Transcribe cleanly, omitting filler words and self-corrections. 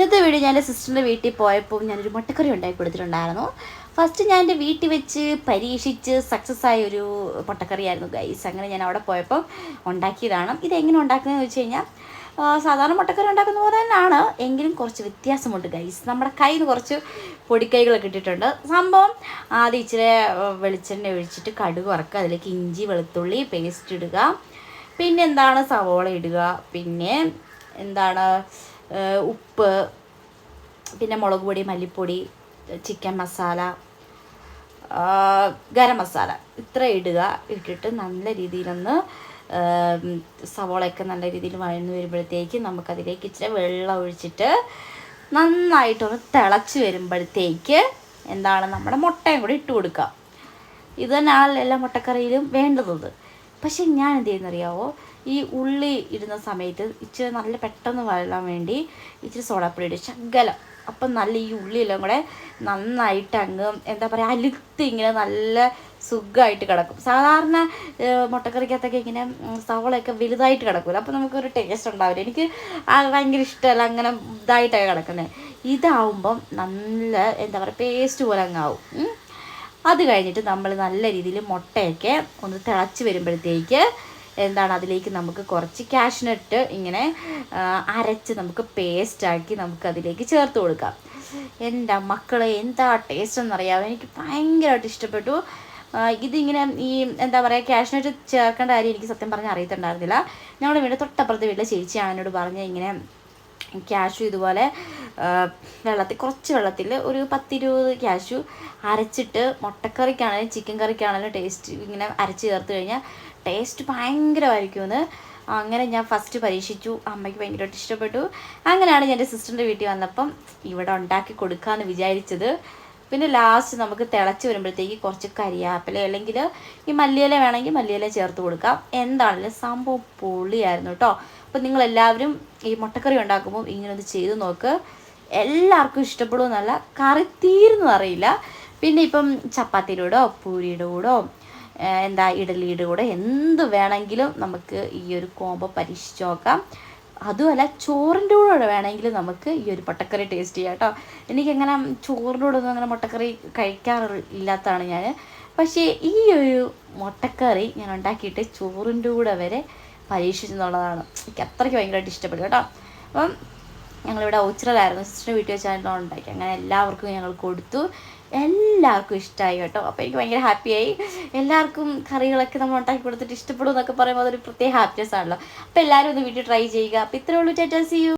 ഇന്നത്തെ വീഡിയോ ഞാൻ എൻ്റെ സിസ്റ്ററിൻ്റെ വീട്ടിൽ പോയപ്പോൾ ഞാനൊരു മുട്ടക്കറി ഉണ്ടാക്കി കൊടുത്തിട്ടുണ്ടായിരുന്നു. ഫസ്റ്റ് ഞാൻ എൻ്റെ വീട്ടിൽ വെച്ച് പരീക്ഷിച്ച് സക്സസ് ആയ ഒരു മുട്ടക്കറിയായിരുന്നു ഗൈസ്. അങ്ങനെ ഞാൻ അവിടെ പോയപ്പോൾ ഉണ്ടാക്കിയതാണ്. ഇതെങ്ങനെ ഉണ്ടാക്കുന്നതെന്ന് വെച്ച് കഴിഞ്ഞാൽ സാധാരണ മുട്ടക്കറി ഉണ്ടാക്കുന്ന പോലെ തന്നെയാണ്, എങ്കിലും കുറച്ച് വ്യത്യാസമുണ്ട് ഗൈസ്. നമ്മുടെ കയ്യിൽ നിന്ന് കുറച്ച് പൊടിക്കൈകളൊക്കെ ഇട്ടിട്ടുണ്ട്. സംഭവം ആദ്യം ഇച്ചിരി വെളിച്ചെണ്ണ ഒഴിച്ചിട്ട് കടുക് വറക്കുക, അതിലേക്ക് ഇഞ്ചി വെളുത്തുള്ളി പേസ്റ്റ് ഇടുക, പിന്നെ എന്താണ് സവോള ഇടുക, പിന്നെ എന്താണ് ഉപ്പ്, പിന്നെ മുളക് പൊടി, മല്ലിപ്പൊടി, ചിക്കൻ മസാല, ഗരം മസാല ഇത്ര ഇടുക. ഇട്ടിട്ട് നല്ല രീതിയിലൊന്ന് സവോളയൊക്കെ നല്ല രീതിയിൽ വഴന്ന് വരുമ്പോഴത്തേക്ക് നമുക്കതിലേക്ക് ഇച്ചിരി വെള്ളം ഒഴിച്ചിട്ട് നന്നായിട്ടൊന്ന് തിളച്ച് വരുമ്പോഴത്തേക്ക് എന്താണ് നമ്മുടെ മുട്ടയും കൂടി ഇട്ട് കൊടുക്കുക. ഇത് തന്നെയാണ് എല്ലാ മുട്ടക്കറിയിലും വേണ്ടുന്നത്. പക്ഷെ ഞാൻ എന്ത് ചെയ്യുന്നറിയാവോ, ഈ ഉള്ളി ഇടുന്ന സമയത്ത് ഇച്ചിരി നല്ല പെട്ടെന്ന് വഴലാൻ വേണ്ടി ഇച്ചിരി സോഡാപ്പൊടി ഇടും, ശകലം. അപ്പം നല്ല ഈ ഉള്ളിയെല്ലാം കൂടെ നന്നായിട്ട് അങ്ങ് എന്താ പറയുക അലുത്ത് ഇങ്ങനെ നല്ല സുഖമായിട്ട് കിടക്കും. സാധാരണ മുട്ടക്കറിക്കകത്തൊക്കെ ഇങ്ങനെ സവളയൊക്കെ വലുതായിട്ട് കിടക്കില്ല, അപ്പോൾ നമുക്കൊരു ടേസ്റ്റ് ഉണ്ടാവില്ല. എനിക്ക് ഭയങ്കര ഇഷ്ടമല്ല അങ്ങനെ ഇതായിട്ടൊക്കെ കിടക്കുന്നത്. ഇതാവുമ്പം നല്ല എന്താ പറയുക പേസ്റ്റ് പോലെ അങ്ങാവും. അത് കഴിഞ്ഞിട്ട് നമ്മൾ നല്ല രീതിയിൽ മുട്ടയൊക്കെ ഒന്ന് തിളച്ച് വരുമ്പോഴത്തേക്ക് എന്താണ് അതിലേക്ക് നമുക്ക് കുറച്ച് കാഷ്നട്ട് ഇങ്ങനെ അരച്ച് നമുക്ക് പേസ്റ്റാക്കി നമുക്കതിലേക്ക് ചേർത്ത് കൊടുക്കാം. എൻ്റെ മക്കളെ എന്താ ടേസ്റ്റ് എന്നറിയാമോ, എനിക്ക് ഭയങ്കരമായിട്ട് ഇഷ്ടപ്പെട്ടു. ഇതിങ്ങനെ ഈ എന്താ പറയുക കാഷ്നട്ട് ചേർക്കേണ്ട കാര്യം എനിക്ക് സത്യം പറഞ്ഞാൽ അറിയത്തുണ്ടായിരുന്നില്ല. ഞങ്ങളുടെ വീട് തൊട്ടപ്പുറത്തെ വീട്ടിലെ ചേച്ചിയാണ് എന്നോട് പറഞ്ഞത് ഇങ്ങനെ ക്യാഷു ഇതുപോലെ കുറച്ച് വെള്ളത്തിൽ ഒരു 10-20 ക്യാഷു അരച്ചിട്ട് മുട്ടക്കറിക്കാണെങ്കിലും ചിക്കൻ കറിക്കാണെങ്കിലും ടേസ്റ്റ് ഇങ്ങനെ അരച്ച് ചേർത്ത് കഴിഞ്ഞാൽ ടേസ്റ്റ് ഭയങ്കരമായിരിക്കുമെന്ന്. അങ്ങനെ ഞാൻ ഫസ്റ്റ് പരീക്ഷിച്ചു, അമ്മയ്ക്ക് ഭയങ്കരമായിട്ട് ഇഷ്ടപ്പെട്ടു. അങ്ങനെയാണ് ഞാൻ എൻ്റെ സിസ്റ്ററിൻ്റെ വീട്ടിൽ വന്നപ്പം ഇവിടെ ഉണ്ടാക്കി കൊടുക്കാമെന്ന് വിചാരിച്ചത്. പിന്നെ ലാസ്റ്റ് നമുക്ക് തിളച്ച് വരുമ്പോഴത്തേക്ക് കുറച്ച് കരിയാപ്പില അല്ലെങ്കിൽ ഈ മല്ലിയില വേണമെങ്കിൽ മല്ലിയില ചേർത്ത് കൊടുക്കാം. എന്താണെങ്കിലും സംഭവം പൊളിയായിരുന്നു കേട്ടോ. അപ്പം നിങ്ങളെല്ലാവരും ഈ മുട്ടക്കറി ഉണ്ടാക്കുമ്പോൾ ഇങ്ങനെ ഒന്ന് ചെയ്ത് നോക്ക്. എല്ലാവർക്കും ഇഷ്ടപ്പെടുമെന്നല്ല, കറി തീർന്നു അറിയില്ല. പിന്നെ ഇപ്പം ചപ്പാത്തിയുടെ കൂടോ പൂരിയുടെ കൂടോ ഇഡലിയുടെ കൂടെ എന്ത് വേണമെങ്കിലും നമുക്ക് ഈ ഒരു കോംബോ പരീക്ഷിച്ച് നോക്കാം. അതുമല്ല ചോറിൻ്റെ കൂടെ വേണമെങ്കിൽ നമുക്ക് ഈ ഒരു മുട്ടക്കറി ടേസ്റ്റ് ചെയ്യാം കേട്ടോ. എനിക്കങ്ങനെ ചോറിൻ്റെ കൂടെ ഒന്നും അങ്ങനെ മുട്ടക്കറി കഴിക്കാറില്ലാത്തതാണ് ഞാൻ. പക്ഷേ ഈ ഒരു മുട്ടക്കറി ഞാൻ ഉണ്ടാക്കിയിട്ട് ചോറിൻ്റെ കൂടെ വരെ പരീക്ഷിച്ചെന്നുള്ളതാണ്. എനിക്ക് അത്രയ്ക്ക് ഭയങ്കരമായിട്ട് ഇഷ്ടപ്പെട്ടു കേട്ടോ. അപ്പം ഞങ്ങളിവിടെ ഓച്ചിറലായിരുന്നു, സിസ്റ്ററിൻ്റെ വീട്ടിൽ വെച്ചായിരുന്നു ഉണ്ടാക്കി. അങ്ങനെ എല്ലാവർക്കും ഞങ്ങൾ കൊടുത്തു, എല്ലാവർക്കും ഇഷ്ടമായി കേട്ടോ. അപ്പോൾ എനിക്ക് ഭയങ്കര ഹാപ്പിയായി. എല്ലാവർക്കും കറികളൊക്കെ നമ്മൾ ഉണ്ടാക്കി കൊടുത്തിട്ട് ഇഷ്ടപ്പെടും എന്നൊക്കെ പറയുമ്പോൾ അതൊരു പ്രത്യേക ഹാപ്പിനെസ് ആണല്ലോ. അപ്പോൾ എല്ലാവരും ഒന്ന് വീട്ടിൽ ട്രൈ ചെയ്യുക. അപ്പോൾ ഇത്രയേ ഉള്ളൂ. Tata, see U.